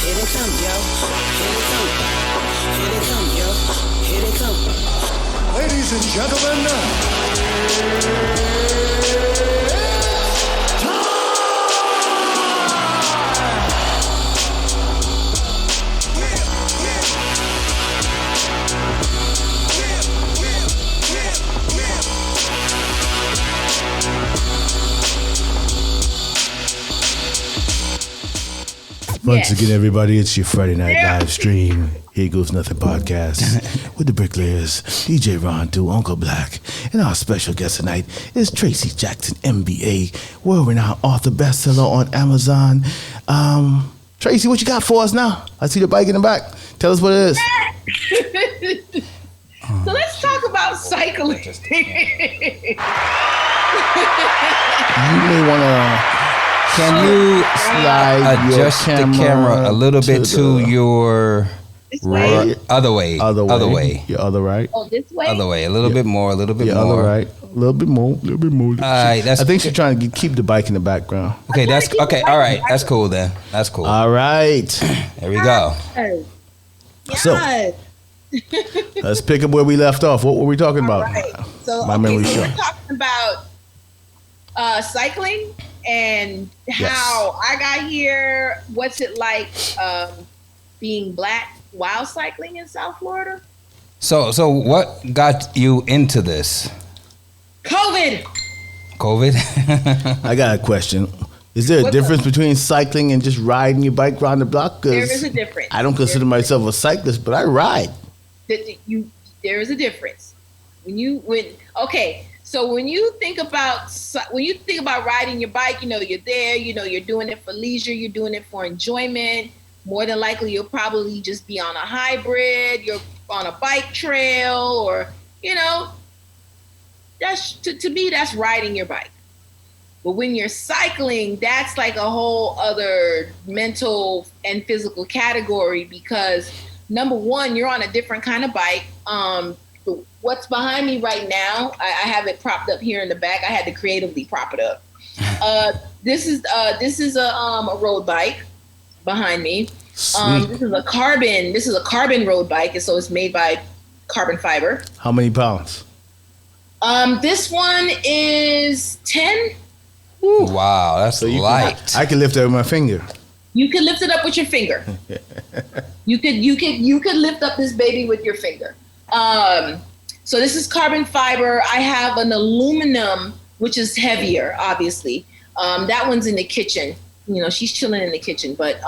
Here they come, yo. Here they come. Here they come, yo. Here they come. Ladies and gentlemen, Once again, everybody, it's your Friday night live stream. Here Goes Nothing podcast with the bricklayers, DJ Ron, Uncle Black, and our special guest tonight is Tracey Jackson MBA, world-renowned author, bestseller on Amazon. Tracey, what you got for us now? I see the bike in the back. Tell us what it is. So let's talk about cycling. You may want to. Can you adjust the camera a little bit to your other way? Your other right. Oh, this way? Other way. A little bit more, a little bit Your more. other right. A little bit more. All right. I think she's trying to keep the bike in the background. Okay, that's okay. All right. That's cool then. That's cool. All right. There we go. Yes. So, let's pick up where we left off. What were we talking about? Right. So, My memory so short. we're talking about cycling and how I got here. What's it like being black while cycling in South Florida? So what got you into this? COVID. I got a question. Is there a difference between cycling and just riding your bike around the block? There is a difference. I don't consider myself a cyclist, but I ride. There is a difference. So when you think about riding your bike, you're there, you're doing it for leisure, you're doing it for enjoyment. More than likely, you'll probably just be on a hybrid, you're on a bike trail, or, that's to me, that's riding your bike. But when you're cycling, that's like a whole other mental and physical category because number one, you're on a different kind of bike. What's behind me right now, I have it propped up here in the back. I had to creatively prop it up. This is a road bike behind me. This is a carbon road bike, and so it's made by carbon fiber. How many pounds? This one is 10. Ooh. Wow, that's light. I can lift it with my finger. You can lift it up with your finger. You could lift up this baby with your finger. So this is carbon fiber. I have an aluminum, which is heavier, obviously. That one's in the kitchen. She's chilling in the kitchen. But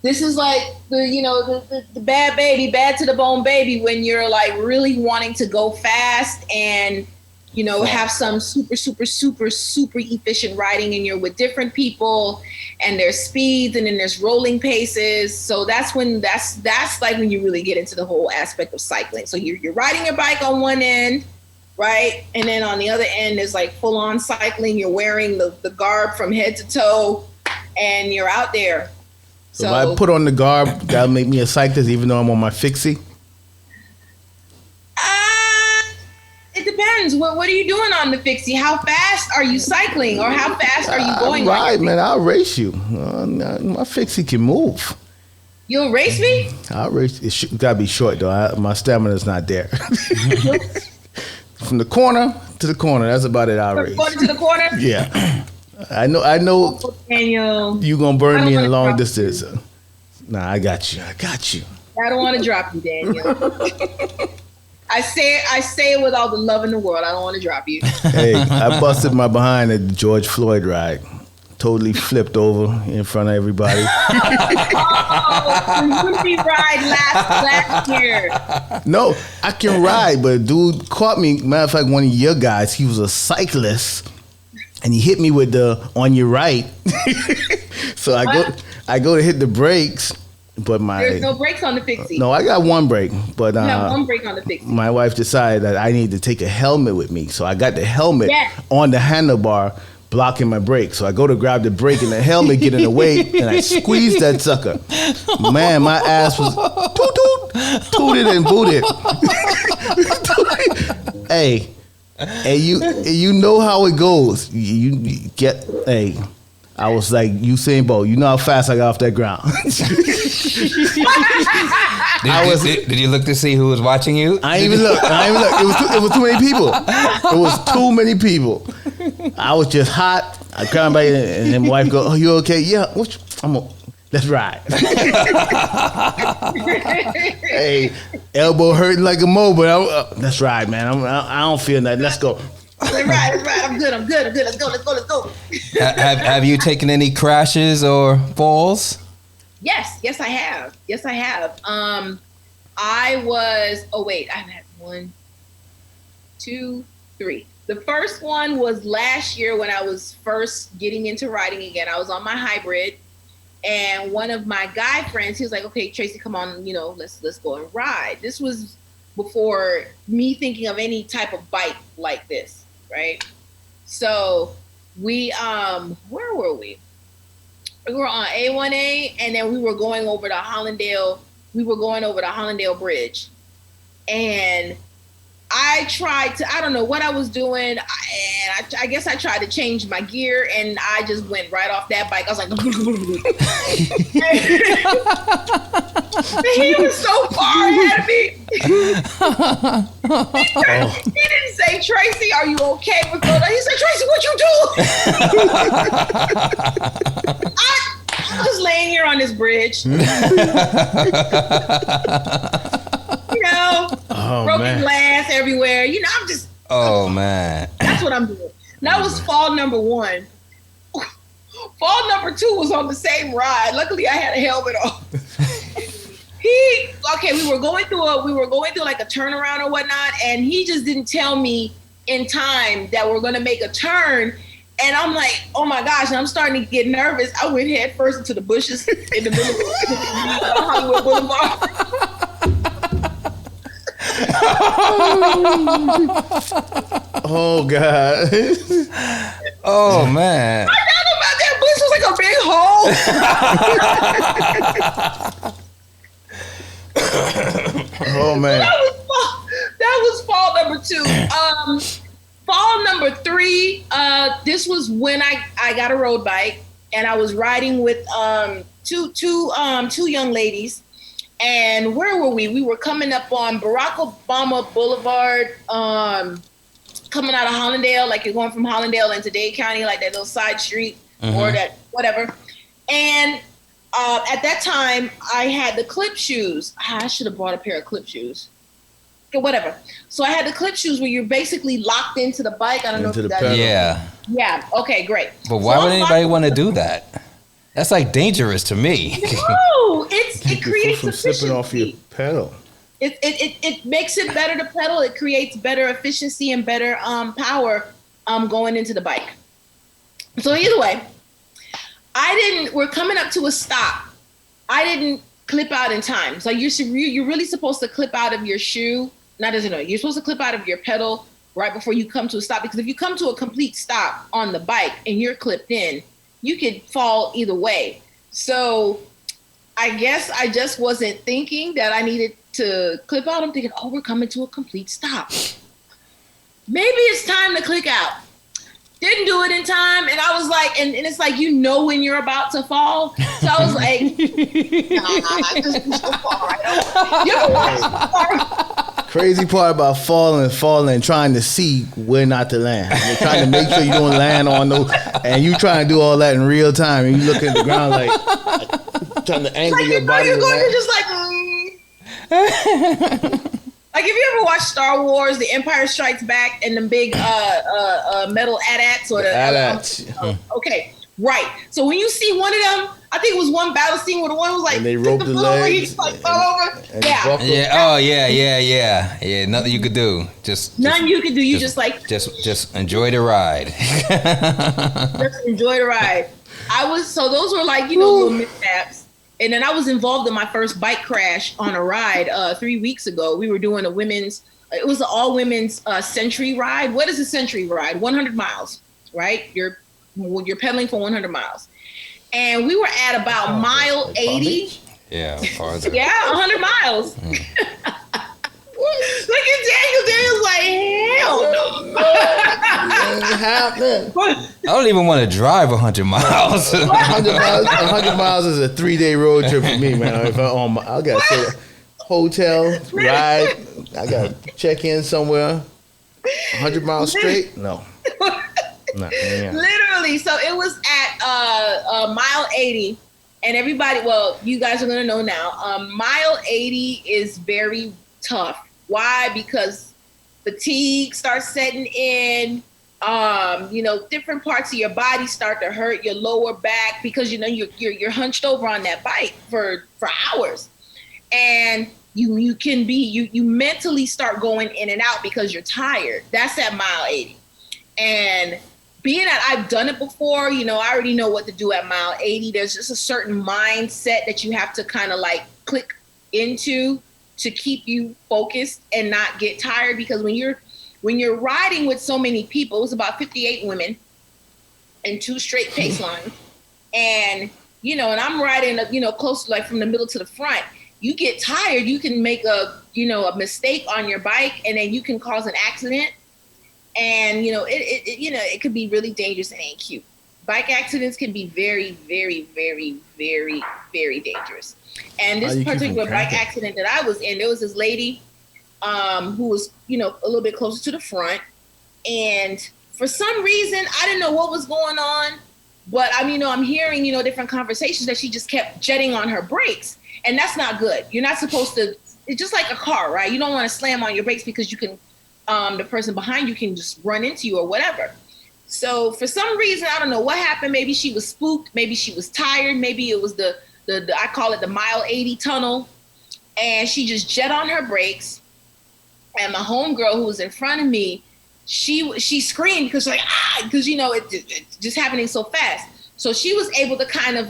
this is like the bad baby, bad to the bone baby when you're like really wanting to go fast and have some super, super, super, super efficient riding, and you're with different people, and there's speeds, and then there's rolling paces. So that's like when you really get into the whole aspect of cycling. So you're riding your bike on one end, right? And then on the other end is like full on cycling. You're wearing the garb from head to toe, and you're out there. So if I put on the garb, that'll make me a cyclist even though I'm on my fixie? It depends. What are you doing on the fixie? How fast are you cycling, or how fast are you going? Right, man. I'll race you. My fixie can move. You'll race me? I'll race. It gotta be short though. My stamina's not there. From the corner to the corner. That's about it. I'll race. From the corner to the corner? Yeah. I know. Daniel, you gonna burn me in a long distance. Nah, I got you. I don't want to drop you, Daniel. I say it with all the love in the world. I don't want to drop you. Hey, I busted my behind at the George Floyd ride. Totally flipped over in front of everybody. You couldn't be ride last year. No, I can ride, but a dude caught me. Matter of fact, one of your guys, he was a cyclist, and he hit me with the on your right. So I go to hit the brakes. But there's no brakes on the fixie. No, I got one brake, but you have one brake on the fixie. My wife decided that I need to take a helmet with me, so I got the helmet on the handlebar, blocking my brake. So I go to grab the brake, and the helmet get in the way, and I squeeze that sucker. Man, my ass was tooted and booted. Hey, you know how it goes. You get I was like Usain Bolt. You know how fast I got off that ground. Did you look to see who was watching you? I ain't even look. It was too many people. It was too many people. I was just hot. I come back and then my wife go, "Oh, you okay?" Yeah. Let's ride. Hey, elbow hurting like a mole, but let's ride, man. I don't feel nothing. Let's go. Let's ride. I'm good. Let's go. Have you taken any crashes or falls? Yes, I have. I've had 1, 2, 3. The first one was last year when I was first getting into riding again. I was on my hybrid, and one of my guy friends, he was like, "Okay, Tracey, come on, let's go and ride." This was before me thinking of any type of bike like this, right? So we, where were we? We were on A1A, and then we were going over to Hollandale. We were going over to Hollandale Bridge, and I don't know what I was doing, and I guess I tried to change my gear, and I just went right off that bike. I was like, he was so far ahead of me. He didn't say, "Tracey, are you okay with going?" He said, "Tracey, what you doing?" I was laying here on this bridge. Broken glass everywhere. I'm just. Oh, man. That's what I'm doing. That was fall number 1. Fall number 2 was on the same ride. Luckily, I had a helmet on. We were going through like a turnaround or whatnot, and he just didn't tell me in time that we're going to make a turn. And I'm like, oh my gosh, and I'm starting to get nervous. I went head first into the bushes in the middle of Hollywood Boulevard. Oh God. Oh man. I thought about that bush was like a big hole. Oh man. That was fall number 2. Fall number 3, this was when I got a road bike, and I was riding with two young ladies. And where were we? We were coming up on Barack Obama Boulevard, coming out of Hollandale, like you're going from Hollandale into Dade County, like that little side street or that whatever. And at that time, I had the clip shoes. I should have bought a pair of clip shoes. Okay, whatever. So I had the clip shoes where you're basically locked into the bike. I don't know if you guys. Yeah. Yeah. Okay, great. But why would anybody want to do that? That's like dangerous to me. No, it creates from efficiency. slipping off your pedal. It makes it better to pedal. It creates better efficiency and better power going into the bike. So either way, we're coming up to a stop. I didn't clip out in time. So you're really supposed to clip out of your shoe. You're supposed to clip out of your pedal right before you come to a stop, because if you come to a complete stop on the bike and you're clipped in, you could fall either way. So I guess I just wasn't thinking that I needed to clip out. I'm thinking, we're coming to a complete stop. Maybe it's time to click out. Didn't do it in time. And I was like, and it's like, when you're about to fall. So I was like, nah, just so far. You ever watch Crazy part about falling and trying to see where not to land. You're trying to make sure you don't land on those, and you trying to do all that in real time, and you look at the ground like trying to angle your body. You're just like, like if you ever watch Star Wars, The Empire Strikes Back, and the big metal AT-ATs or the AT-ATs. Okay, right. So when you see one of them, I think it was one battle scene where the one was like, and they roped the legs, he like fell over. Yeah. Yeah. Oh yeah. Yeah. Nothing you could do. Nothing you could do. You just enjoy the ride. Just enjoy the ride. So those were like little mishaps. And then I was involved in my first bike crash on a ride 3 weeks ago. We were doing it was an all women's century ride. What is a century ride? 100 miles, right? You're pedaling for 100 miles. And we were at about mile 80. Yeah, farther. Yeah, 100 miles. Look at Daniel. Daniel's hell no. Ain't happening. I don't even want to drive 100 miles. 100 miles is a 3-day road trip for me, man. If I got to stay at a hotel, ride, I got to check in somewhere. 100 miles straight? No. Yeah. Literally. So it was at mile 80. And everybody, well, you guys are going to know now. Mile 80 is very tough. Why? Because fatigue starts setting in. Different parts of your body start to hurt, your lower back, because you're hunched over on that bike for hours, and you mentally start going in and out because you're tired. That's at mile 80, and being that I've done it before, I already know what to do at mile 80. There's just a certain mindset that you have to kind of like click into to keep you focused and not get tired, because when you're riding with so many people, it was about 58 women and 2 straight pace lines. And, and I'm riding, close to like from the middle to the front. You get tired, you can make a mistake on your bike, and then you can cause an accident. And, it could be really dangerous and ain't cute. Bike accidents can be very, very, very, very, very dangerous. And this particular bike accident that I was in, there was this lady who was, a little bit closer to the front. And for some reason, I didn't know what was going on. But I'm hearing, different conversations that she just kept jetting on her brakes. And that's not good. You're not supposed to, it's just like a car, right? You don't want to slam on your brakes because you can, the person behind you can just run into you or whatever. So for some reason, I don't know what happened. Maybe she was spooked. Maybe she was tired. Maybe it was the I call it the mile 80 tunnel. And she just jet on her brakes. And my homegirl who was in front of me, she screamed because because it's just happening so fast. So she was able to kind of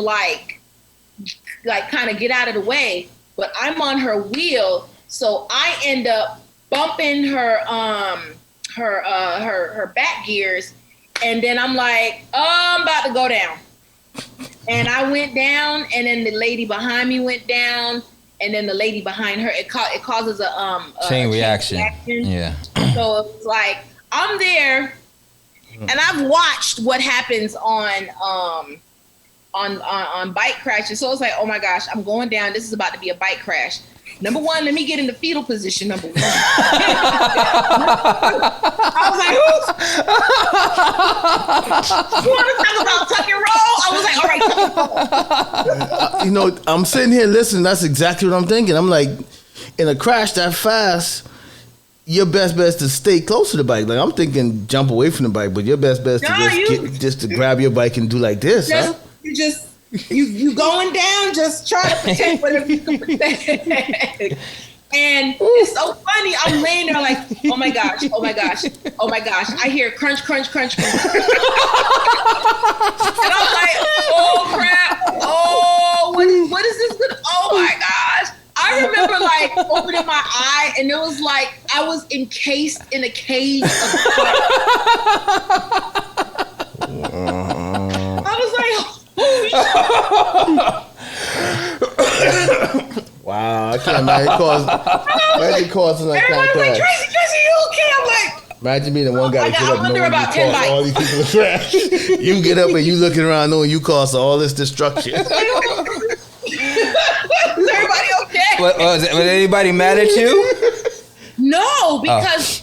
kind of get out of the way, but I'm on her wheel, so I end up bumping her back gears, and then I'm like, I'm about to go down. And I went down, and then the lady behind me went down, and then the lady behind her, it causes a chain reaction. Yeah. So it's like I'm there, and I've watched what happens on bike crashes. So it's like, oh my gosh, I'm going down. This is about to be a bike crash. Number one, let me get in the fetal position. Number one. I was like, you want to talk about tuck and roll? I was like, all right, tuck and roll. I'm sitting here listening. That's exactly what I'm thinking. I'm like, in a crash that fast, your best bet is to stay close to the bike. Like, I'm thinking jump away from the bike, but your best bet is just to grab your bike and do like this. You going down, just try to protect whatever you can protect. And it's so funny. I'm laying there like, oh my gosh. I hear crunch, crunch, crunch, crunch. And I'm like, oh crap. Oh, what is this? Oh my gosh. I remember like opening my eye, and it was like I was encased in a cage of fire. I was like, wow, I can't imagine causing that kind of crash. Like, Tracy, you okay? I'm like, imagine being the one guy to get up knowing you about 10 caused all these people to crash. You get up and you looking around knowing you caused all this destruction. Is everybody okay? Was anybody mad at you? No, because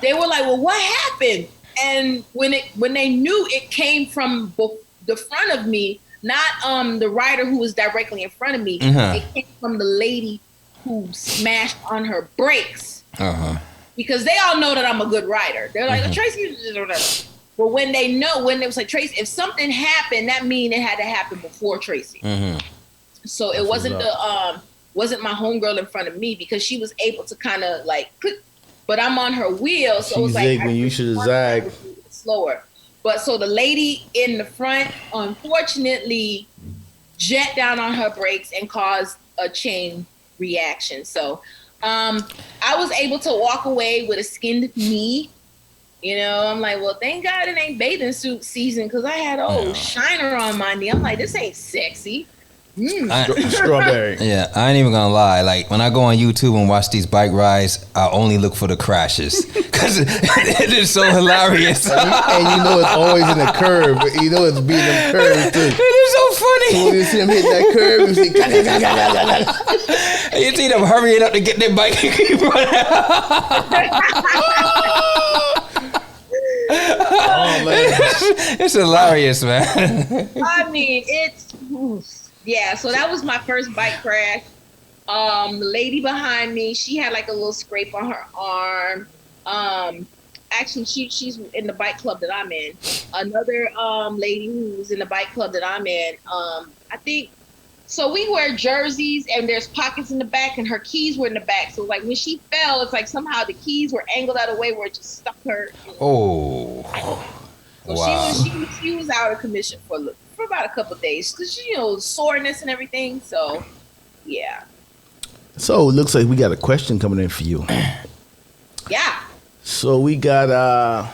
they were like, well, what happened? And when they knew it came from the front of me, not the rider who was directly in front of me. It came from the lady who smashed on her brakes. Because they all know that I'm a good rider. They're like, Tracy, but when they was like, Tracy, if something happened, that mean it had to happen before Tracy. So it wasn't wasn't my homegirl in front of me, because she was able to kind of like click, but I'm on her wheel, so it was like when you should have zagged slower. But so the lady in the front, unfortunately, jet down on her brakes and caused a chain reaction. So I was able to walk away with a skinned knee. I'm like, well, thank God it ain't bathing suit season, because I had shiner on my knee. I'm like, this ain't sexy. Strawberry. Yeah, I ain't even gonna lie. Like when I go on YouTube and watch these bike rides, I only look for the crashes because it is so hilarious. And you know it's always in the curve. You know it's being them curves too. It is so funny. When you see them hitting that curve, you see. And you see them hurrying up to get their bike and keep running. Oh man, it's hilarious, man. I mean, yeah. So that was my first bike crash. The lady behind me, she had like a little scrape on her arm. Actually, she's in the bike club that I'm in. Another lady who's in the bike club that I'm in. I think. So we wear jerseys and there's pockets in the back and her keys were in the back. So like when she fell, it's like somehow the keys were angled out of the way where it just stuck her. Oh, So wow. she was out of commission for about a couple of days. Cause soreness and everything. So yeah. So it looks like we got a question coming in for you. Yeah. So we got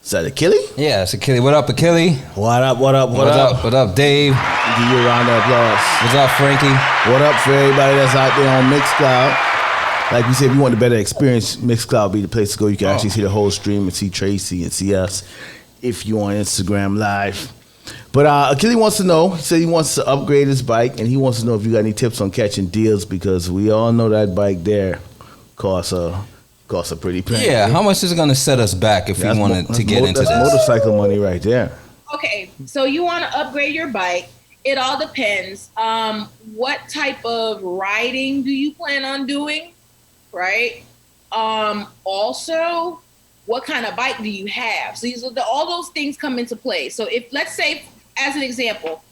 is that Achille? Yeah, it's Achille. What up, Achille? What up? What up? What up? What up, Dave? Give you a round of applause. What's up, Frankie? What up for everybody that's out there on Mixcloud? Like we said, if you want a better experience, Mixcloud will be the place to go. You can actually see the whole stream and see Tracy and see us if you're on Instagram Live. But Achille wants to know, he said he wants to upgrade his bike, and he wants to know if you got any tips on catching deals, because we all know that bike there costs a pretty penny. Yeah, how much is it going to set us back if we wanted to get into this? That's motorcycle money right there. Okay, so you want to upgrade your bike. It all depends. What type of riding do you plan on doing, right? Also, what kind of bike do you have? So all those things come into play. So if, let's say, as an example,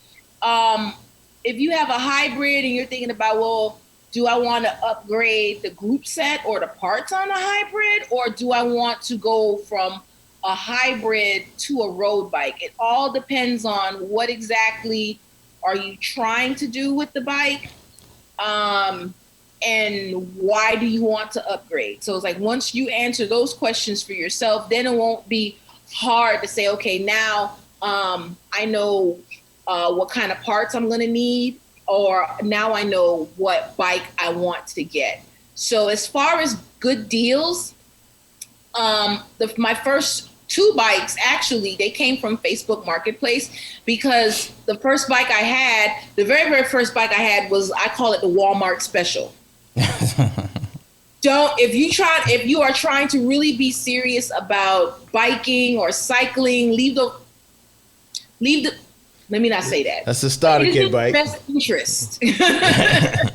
if you have a hybrid and you're thinking about, well, do I want to upgrade the group set or the parts on a hybrid, or do I want to go from a hybrid to a road bike? It all depends on what exactly are you trying to do with the bike, and why do you want to upgrade? So it's like once you answer those questions for yourself, then it won't be hard to say, okay, now I know what kind of parts I'm going to need, or now I know what bike I want to get. So as far as good deals, my first two bikes, actually, they came from Facebook Marketplace, because the first bike I had, the very, very first bike I had was, I call it the Walmart special. If you are trying to really be serious about biking or cycling, let me not say that. That's the starter kit bike. Best interest. It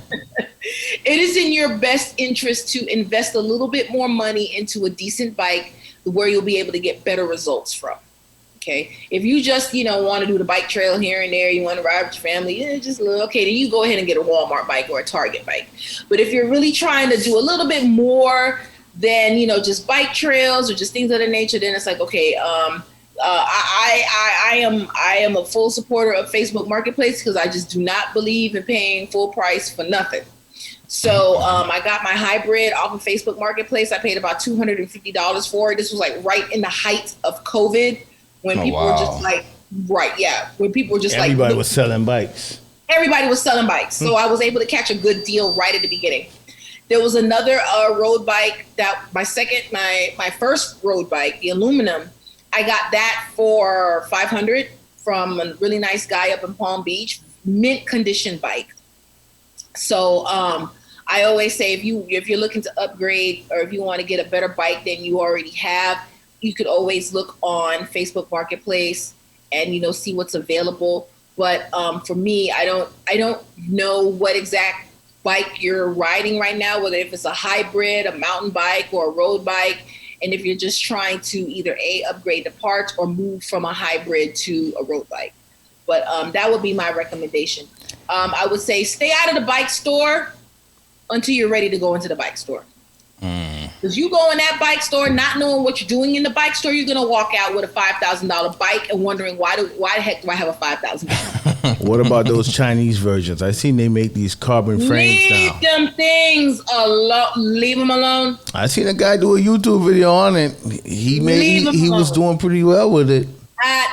is in your best interest to invest a little bit more money into a decent bike where you'll be able to get better results from. Okay. If you just, want to do the bike trail here and there, you want to ride with your family, okay, then you go ahead and get a Walmart bike or a Target bike. But if you're really trying to do a little bit more than, just bike trails or just things of that nature, then it's like, okay, I am a full supporter of Facebook Marketplace, because I just do not believe in paying full price for nothing. So I got my hybrid off of Facebook Marketplace. I paid about $250 for it. This was like right in the height of COVID, when people were just like, when people were just everybody was selling bikes. Everybody was selling bikes. So I was able to catch a good deal right at the beginning. There was another road bike that my first road bike, the aluminum, I got that for $500 from a really nice guy up in Palm Beach, mint condition bike. So I always say, if you're looking to upgrade, or if you want to get a better bike than you already have, you could always look on Facebook Marketplace and see what's available. But for me, I don't know what exact bike you're riding right now, whether if it's a hybrid, a mountain bike, or a road bike. And if you're just trying to either upgrade the parts or move from a hybrid to a road bike. But that would be my recommendation. I would say stay out of the bike store until you're ready to go into the bike store. Because you go in that bike store not knowing what you're doing in the bike store, you're going to walk out with a $5,000 bike and wondering why the heck do I have a $5,000? What about those Chinese versions? I seen they make these carbon frames now. Leave them things alone. Leave them alone. I seen a guy do a YouTube video on it. He was doing pretty well with it.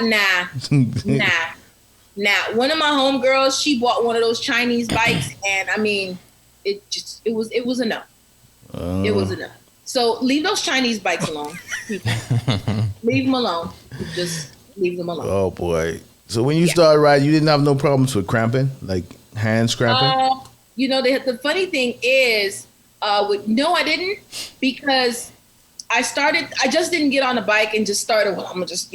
Nah. Now, one of my homegirls, she bought one of those Chinese bikes, and I mean, it was a no. It was a no. So leave those Chinese bikes alone. Leave them alone. Just leave them alone. Oh boy. So when you started riding, you didn't have no problems with cramping, like hands cramping? You know, the funny thing is, no, I didn't, because I just didn't get on a bike and just started, well, I'm gonna just,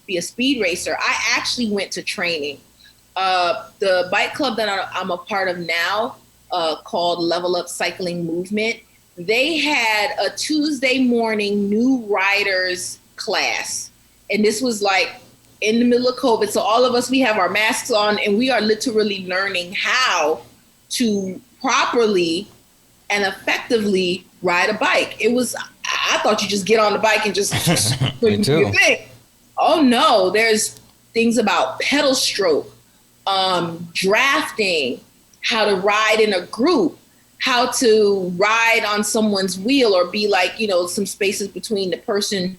be a speed racer. I actually went to training. The bike club that I'm a part of now, called Level Up Cycling Movement, they had a Tuesday morning new riders class. And this was like in the middle of COVID. So all of us, we have our masks on, and we are literally learning how to properly and effectively ride a bike. I thought you just get on the bike and just do your thing. Oh no, there's things about pedal stroke, drafting, how to ride in a group, how to ride on someone's wheel or be like, some spaces between the person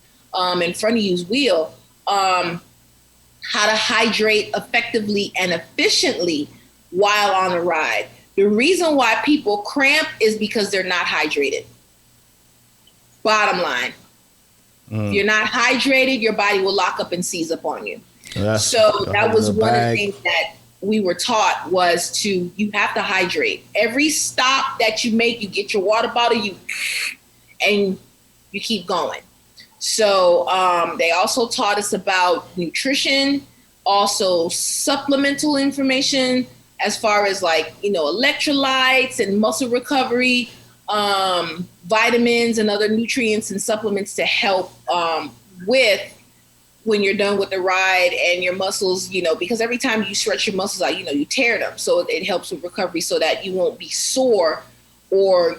in front of you's wheel, how to hydrate effectively and efficiently while on a ride. The reason why people cramp is because they're not hydrated. Bottom line. If you're not hydrated, your body will lock up and seize up on you. So that was one of the things that we were taught was you have to hydrate. Every stop that you make, you get your water bottle, and you keep going. So they also taught us about nutrition, also supplemental information as far as electrolytes and muscle recovery, vitamins and other nutrients and supplements to help with when you're done with the ride and your muscles, because every time you stretch your muscles out, you tear them. So it helps with recovery so that you won't be sore or,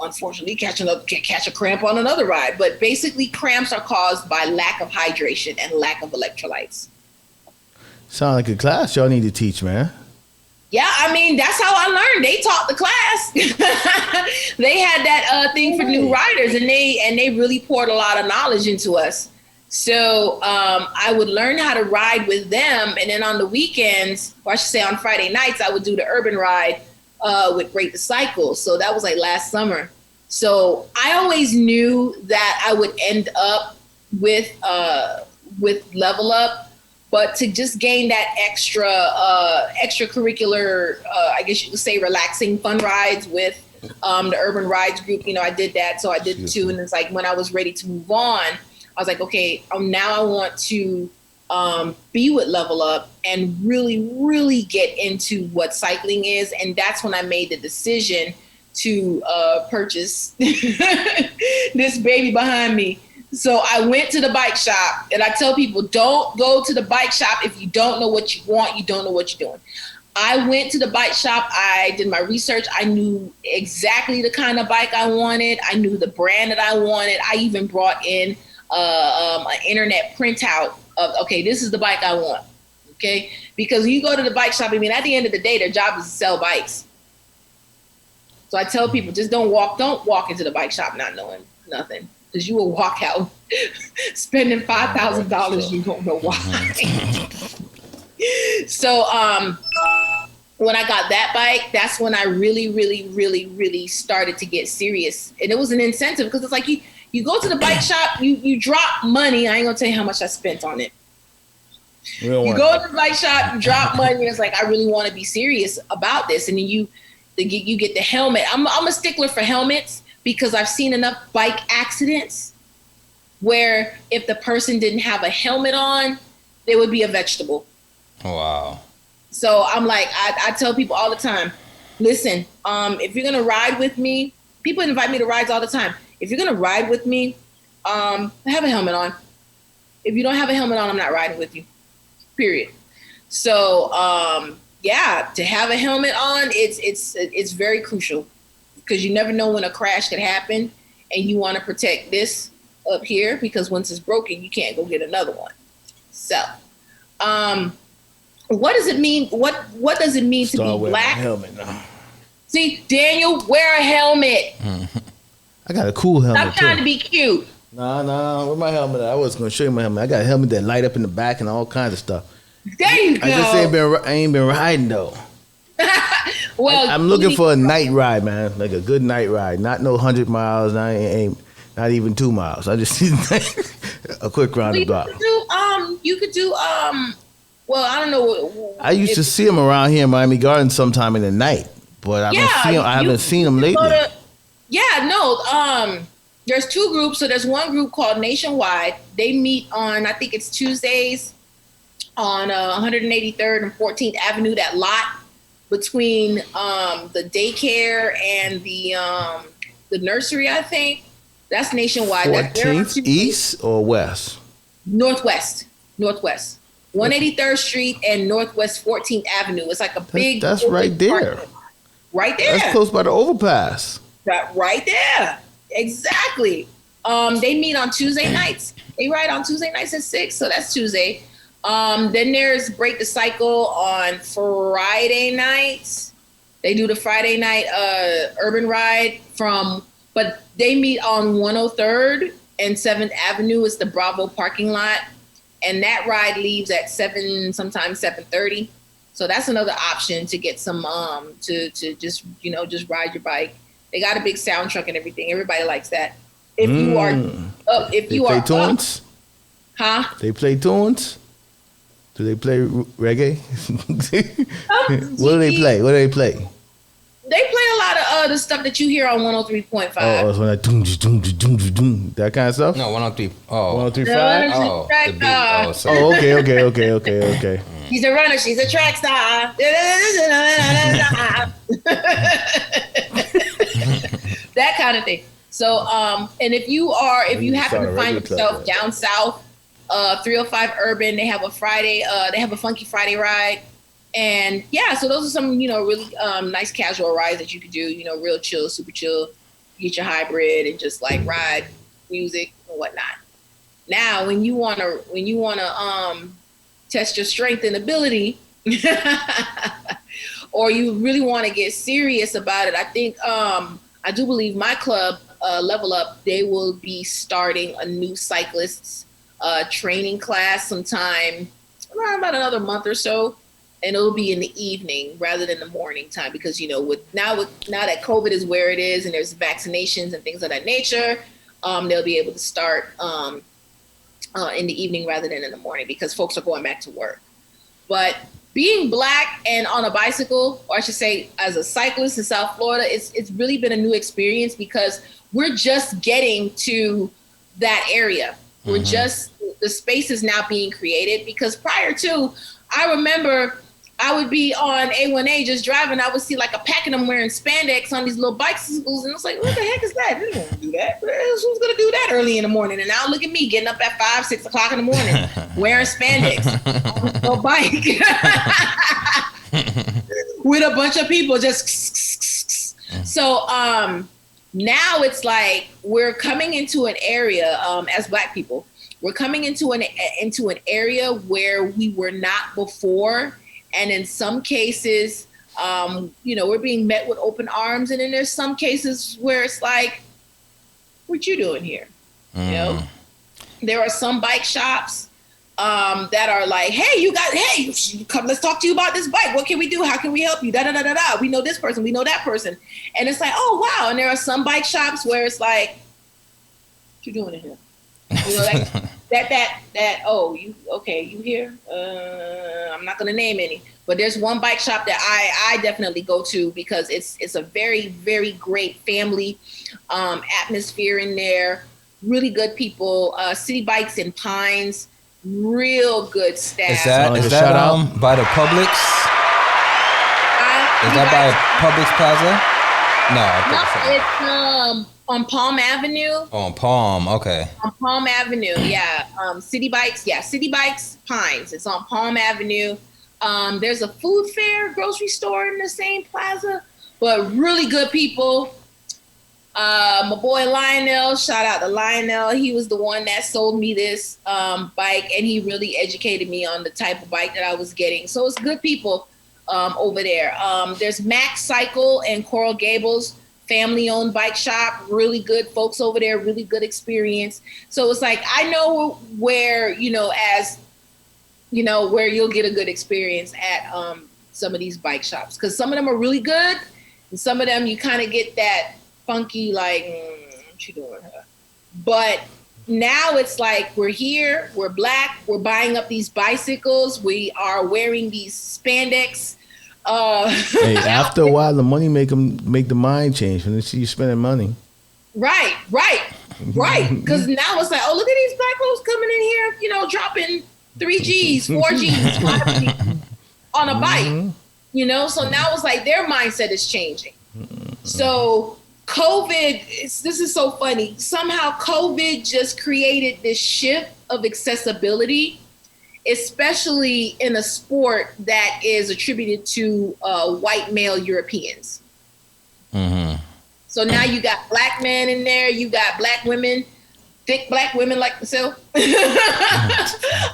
unfortunately catch a cramp on another ride. But basically cramps are caused by lack of hydration and lack of electrolytes. Sound like a class y'all need to teach, man. Yeah, I mean, that's how I learned. They taught the class. They had that thing for new riders, and they really poured a lot of knowledge into us. So I would learn how to ride with them, and then on the weekends, or I should say on Friday nights, I would do the urban ride with Break the Cycle. So that was like last summer. So I always knew that I would end up with Level Up. But to just gain that extracurricular, I guess you could say relaxing fun rides with the Urban Rides group, I did that. So I did two. And it's like when I was ready to move on, I was like, okay, now I want to be with Level Up and really, really get into what cycling is. And that's when I made the decision to purchase this baby behind me. So I went to the bike shop, and I tell people, don't go to the bike shop if you don't know what you want, you don't know what you're doing. I went to the bike shop. I did my research. I knew exactly the kind of bike I wanted. I knew the brand that I wanted. I even brought in an internet printout of, okay, this is the bike I want, okay? Because when you go to the bike shop, I mean, at the end of the day, their job is to sell bikes. So I tell people, just don't walk into the bike shop not knowing nothing. Because you will walk out spending $5,000. You don't know why. So when I got that bike, that's when I really, really, really, really started to get serious. And it was an incentive because it's like you go to the bike shop, you drop money. I ain't gonna tell you how much I spent on it. You go to the bike shop, you drop money, and it's like, I really want to be serious about this. And then you get the helmet. I'm a stickler for helmets, because I've seen enough bike accidents where if the person didn't have a helmet on, they would be a vegetable. Wow. So I'm like, I tell people all the time, listen, if you're gonna ride with me, people invite me to rides all the time. If you're gonna ride with me, have a helmet on. If you don't have a helmet on, I'm not riding with you, period. So to have a helmet on, it's very crucial. Because you never know when a crash could happen, and you want to protect this up here, because once it's broken, you can't go get another one. So, what does it mean? What does it mean to be black? Helmet now. See, Daniel, wear a helmet. I got a cool helmet. Stop trying to be cute. No. Where my helmet at? I was going to show you my helmet. I got a helmet that light up in the back and all kinds of stuff. There you go. I just ain't been riding though. Well, I'm looking for a night ride, man. Like a good night ride. Not no 100 miles. Not even 2 miles. I just need a quick round the block. You could do. Well, I don't know. I used to see them around here in Miami Gardens sometime in the night, but I haven't seen them lately. There's two groups. So there's one group called Nationwide. They meet on, I think it's Tuesdays on 183rd and 14th Avenue, that lot between the daycare and the nursery, I think. That's Nationwide. 14th, east or west? Northwest. 183rd Street and Northwest 14th Avenue. It's like a big. That's right there. Right there. That's close by the overpass. That right there. Exactly. They meet on Tuesday nights. They ride on Tuesday nights at 6. So that's Tuesday. Then there's Break the Cycle on Friday nights. They do the Friday night urban ride but they meet on 103rd and 7th Avenue. It's the Bravo parking lot. And that ride leaves at 7, sometimes 7:30. So that's another option to get some to just ride your bike. They got a big sound truck and everything. Everybody likes that. If you are up, if you are tunes? Huh? They play tunes? Do they play reggae? What do they play? They play a lot of the stuff that you hear on 103.5. Oh, it's when that that kind of stuff? No, 103. Oh. 103.5? Oh, the beat. Oh, sorry. Oh, okay. She's a runner. She's a track star. That kind of thing. So, and if you happen to find yourself down south, 305 Urban, they have a Friday, they have a Funky Friday ride. And yeah, so those are some, really nice casual rides that you could do, real chill, super chill, get your hybrid and just like ride music and whatnot. Now, when you wanna test your strength and ability, or you really want to get serious about it, I think I do believe my club, Level Up, they will be starting a new cyclists training class sometime around about another month or so. And it'll be in the evening rather than the morning time because, now that COVID is where it is and there's vaccinations and things of that nature, they'll be able to start in the evening rather than in the morning because folks are going back to work. But being Black and on a bicycle, or I should say as a cyclist in South Florida, it's really been a new experience because we're just getting to that area. Mm-hmm. The space is now being created because prior to, I remember I would be on A1A just driving. I would see like a pack of them wearing spandex on these little bicycles. And I was like, what the heck is that? They don't want to do that. Who's going to do that early in the morning? And now look at me getting up at 5, 6 o'clock in the morning, wearing spandex on a bike with a bunch of people just. So now it's like we're coming into an area as Black people. We're coming into an area where we were not before. And in some cases, we're being met with open arms. And then there's some cases where it's like, what you doing here? There are some bike shops that are like, hey, come, let's talk to you about this bike. What can we do? How can we help you? We know this person. We know that person. And it's like, oh, wow. And there are some bike shops where it's like, what you doing in here? You here? I'm not gonna name any, but there's one bike shop that I definitely go to because it's a very, very great family atmosphere in there. Really good people. City Bikes in Pines, real good staff. Is that by the Publix? Is that by Publix Plaza? No, it's on Palm Avenue. Oh, on Palm, okay. On Palm Avenue, yeah. City Bikes, Pines. It's on Palm Avenue. There's a food fair, grocery store in the same plaza, but really good people. My boy Lionel, shout out to Lionel. He was the one that sold me this bike, and he really educated me on the type of bike that I was getting. So it's good people over there. There's Max Cycle and Coral Gables, family-owned bike shop, really good folks over there, really good experience. So it's like, I know where, as you know, where you'll get a good experience at some of these bike shops. Because some of them are really good, and some of them you kind of get that funky, like, what you doing, huh? But now it's like we're here, we're black, we're buying up these bicycles, we are wearing these spandex. Hey, after a while, the money make the mind change when they see you spending money. Right. Because now it's like, oh, look at these black folks coming in here, you know, dropping 3Gs, 4Gs, 5Gs on a bike, you know? So now it's like their mindset is changing. So COVID, this is so funny. Somehow COVID just created this shift of accessibility, especially in a sport that is attributed to white male Europeans. So now you got black men in there, you got black women, thick black women like myself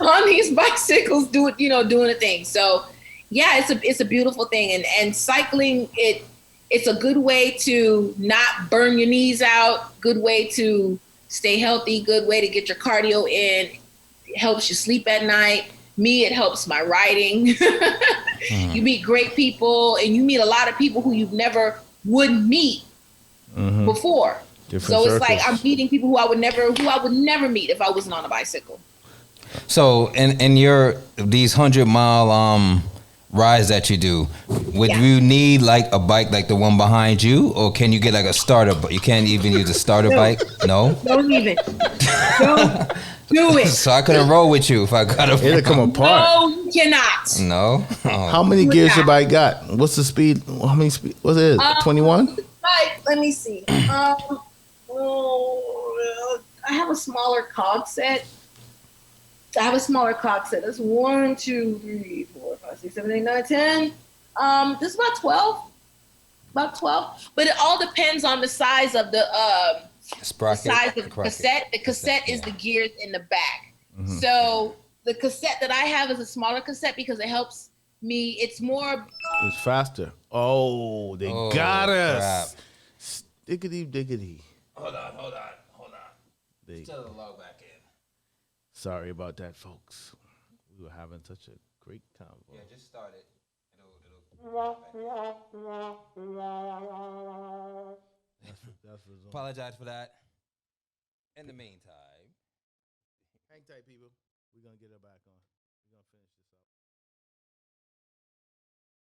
on these bicycles doing a thing. So yeah, it's a beautiful thing. And cycling, it's a good way to not burn your knees out, good way to stay healthy, good way to get your cardio in. It helps you sleep at night. Me, it helps my riding. You meet great people, and you meet a lot of people who you never would meet before. Different circles. It's like I'm meeting people who I would never meet if I wasn't on a bicycle. So in your these 100-mile rides that you do, would you need like a bike like the one behind you, or can you get like a starter? But you can't even use a starter bike. No. Don't even. Don't do it. So I couldn't roll with you if I got a. It'll come apart. No, you cannot. No. Oh. How many gears your bike got? What's the speed? How many speed? What's it? 21. Let me see. I have a smaller cog set. That's 1, 2, 3, 4, 5, 6, 7, 8, 9, 10. This is about 12. But it all depends on the size of the cassette. The cassette is the gears in the back. So the cassette that I have is a smaller cassette because it helps me. It's faster. Oh, they got us. Diggity. Hold on. They still the log back in. Sorry about that, folks. We were having such a great convo. Yeah, just start it. Apologize for that. In the meantime, hang tight, people. We're gonna get her back on. We're gonna finish this.